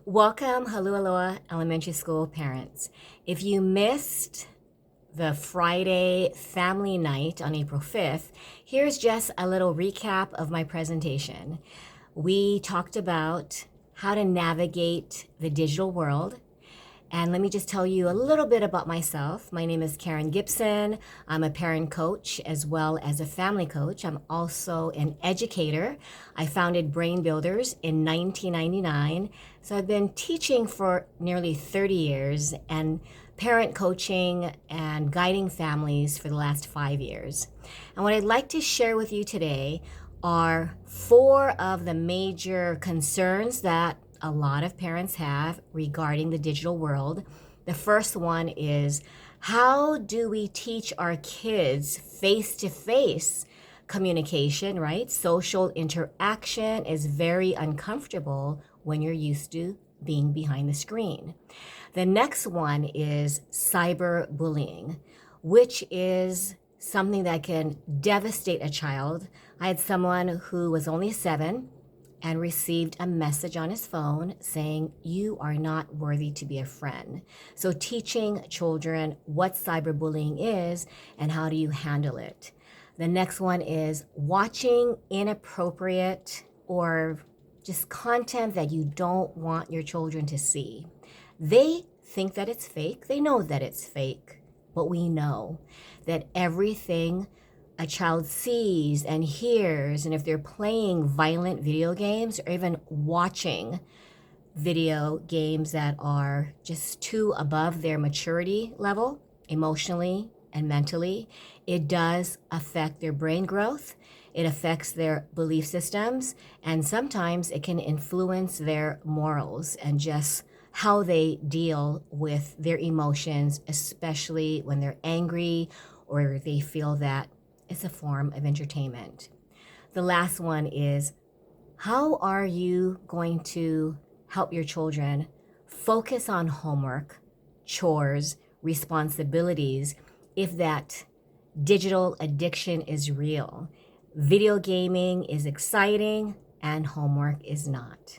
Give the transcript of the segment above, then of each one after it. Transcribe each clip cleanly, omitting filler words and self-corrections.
Welcome, Halualoa Elementary School parents. If you missed the Friday family night on April 5th, here's just a little recap of my presentation. We talked about how to navigate the digital world. And let me just tell you a little bit about myself. My name is Karen Gibson. I'm a parent coach as well as a family coach. I'm also an educator. I founded Brain Builders in 1999. So I've been teaching for nearly 30 years and parent coaching and guiding families for the last 5 years. And what I'd like to share with you today are 4 of the major concerns that a lot of parents have regarding the digital world. The first one is, how do we teach our kids face-to-face communication, right? Social interaction is very uncomfortable when you're used to being behind the screen. The next one is cyberbullying, which is something that can devastate a child. I had someone who was only 7 and received a message on his phone saying, "You are not worthy to be a friend." So teaching children what cyberbullying is and how do you handle it. The next one is watching inappropriate or just content that you don't want your children to see. They think that it's fake. They know that it's fake, but we know that everything a child sees and hears, and if they're playing violent video games or even watching video games that are just too above their maturity level, emotionally and mentally, it does affect their brain growth. It affects their belief systems, and sometimes it can influence their morals and just how they deal with their emotions, especially when they're angry or they feel that it's a form of entertainment. The last one is, how are you going to help your children focus on homework, chores, responsibilities if that digital addiction is real? Video gaming is exciting and homework is not.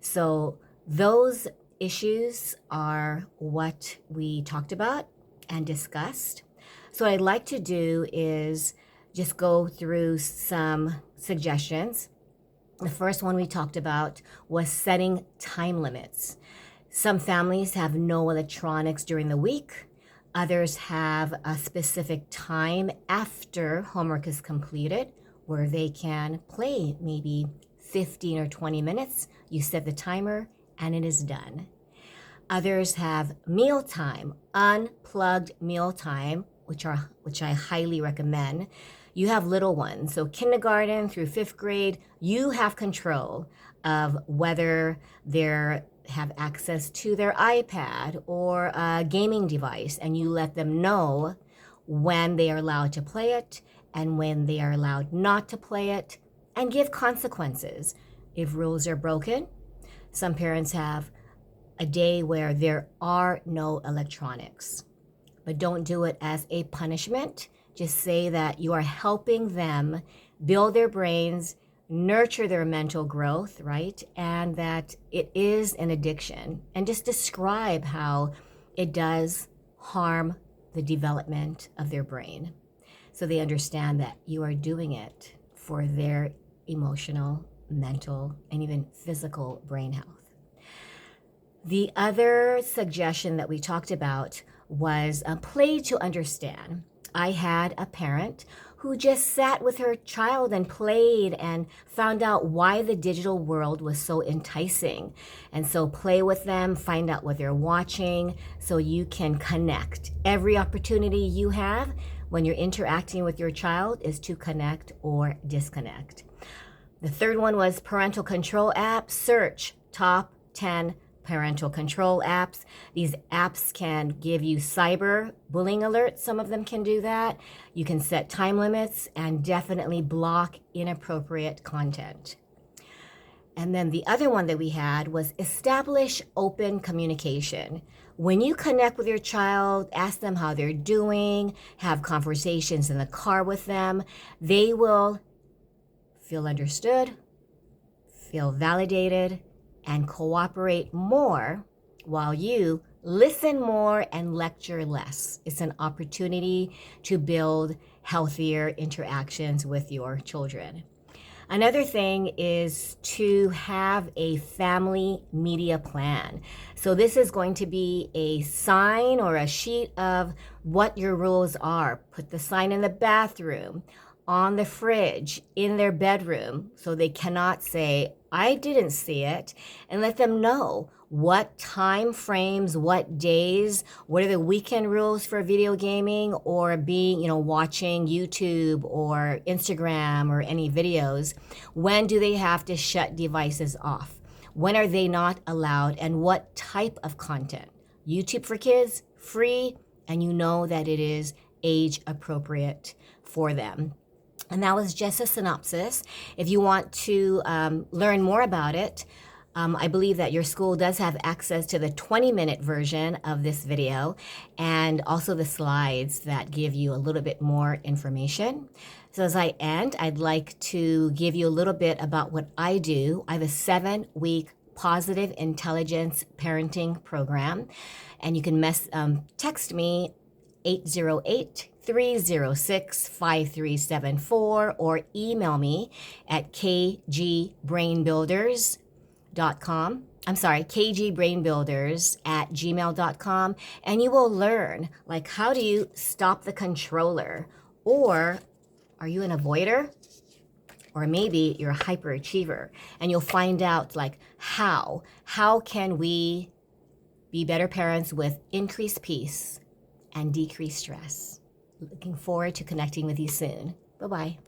So those issues are what we talked about and discussed. So what I'd like to do is just go through some suggestions. The first one we talked about was setting time limits. Some families have no electronics during the week. Others have a specific time after homework is completed where they can play maybe 15 or 20 minutes. You set the timer and it is done. Others have mealtime, unplugged mealtime, which I highly recommend. You have little ones, so kindergarten through 5th grade, you have control of whether they have access to their iPad or a gaming device, and you let them know when they are allowed to play it and when they are allowed not to play it, and give consequences if rules are broken. Some parents have a day where there are no electronics, but don't do it as a punishment. Just say that you are helping them build their brains, nurture their mental growth, right? And that it is an addiction. And just describe how it does harm the development of their brain, so they understand that you are doing it for their emotional, mental, and even physical brain health. The other suggestion that we talked about was play to understand. I had a parent who just sat with her child and played and found out why the digital world was so enticing. And so play with them, find out what they're watching so you can connect. Every opportunity you have when you're interacting with your child is to connect or disconnect. The third one was parental control apps. Search top 10 parental control apps. These apps can give you cyber bullying alerts. Some of them can do that. You can set time limits and definitely block inappropriate content. And then the other one that we had was establish open communication. When you connect with your child, ask them how they're doing, have conversations in the car with them, they will feel understood, feel validated, and cooperate more while you listen more and lecture less. It's an opportunity to build healthier interactions with your children. Another thing is to have a family media plan. So this is going to be a sign or a sheet of what your rules are. Put the sign in the bathroom, on the fridge, in their bedroom, so they cannot say, I didn't see it, and let them know what time frames, what days, what are the weekend rules for video gaming or watching YouTube or Instagram or any videos. When do they have to shut devices off? When are they not allowed, and what type of content? YouTube for kids, free, and you know that it is age appropriate for them. And that was just a synopsis. If you want to learn more about it, I believe that your school does have access to the 20-minute version of this video and also the slides that give you a little bit more information. So as I end, I'd like to give you a little bit about what I do. I have a 7-week positive intelligence parenting program, and you can text me 808-306-5374 or email me at kgbrainbuilders@gmail.com, and you will learn like how do you stop the controller, or are you an avoider, or maybe you're a hyperachiever, and you'll find out like how can we be better parents with increased peace and decreased stress. Looking forward to connecting with you soon. Bye-bye.